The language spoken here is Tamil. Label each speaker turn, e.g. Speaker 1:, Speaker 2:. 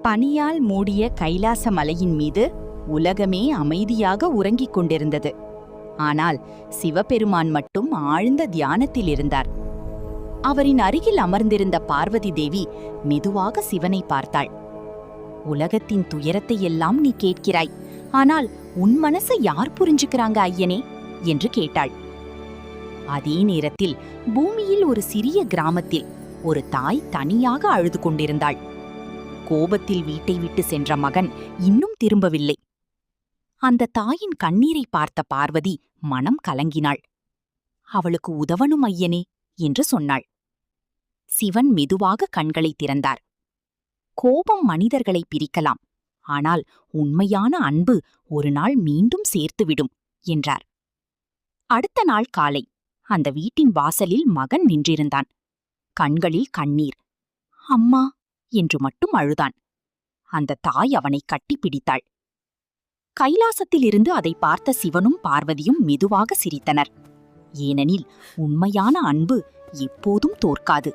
Speaker 1: பனியால் மூடிய கைலாச மலையின் மீது உலகமே அமைதியாக உறங்கிக் கொண்டிருந்தது. ஆனால் சிவபெருமான் மட்டும் ஆழ்ந்த தியானத்தில் இருந்தார். அவரின் அருகில் அமர்ந்திருந்த பார்வதி தேவி மெதுவாக சிவனை பார்த்தாள். உலகத்தின் துயரத்தை எல்லாம் நீ கேட்கிறாய், ஆனால் உன் மனசை யார் புரிஞ்சுக்கிறாங்க ஐயனே என்று கேட்டாள். அதே நேரத்தில் பூமியில் ஒரு சிறிய கிராமத்தில் ஒரு தாய் தனியாக அழுது கொண்டிருந்தாள். கோபத்தில் வீட்டை விட்டு சென்ற மகன் இன்னும் திரும்பவில்லை. அந்த தாயின் கண்ணீரை பார்த்த பார்வதி மனம் கலங்கினாள். அவளுக்கு உதவணும் ஐயனே என்று சொன்னாள். சிவன் மெதுவாக கண்களை திறந்தார். கோபம் மனிதர்களை பிரிக்கலாம், ஆனால் உண்மையான அன்பு ஒரு நாள் மீண்டும் சேர்த்துவிடும் என்றார். அடுத்த நாள் காலை அந்த வீட்டின் வாசலில் மகன் நின்றிருந்தான். கண்களில் கண்ணீர். அம்மா என்று மட்டும் அழுதான். அந்த தாய் அவனை கட்டிப்பிடித்தாள். கைலாசத்திலிருந்து அதை பார்த்த சிவனும் பார்வதியும் மெதுவாக சிரித்தனர். ஏனெனில் உண்மையான அன்பு எப்போதும் தோற்காது.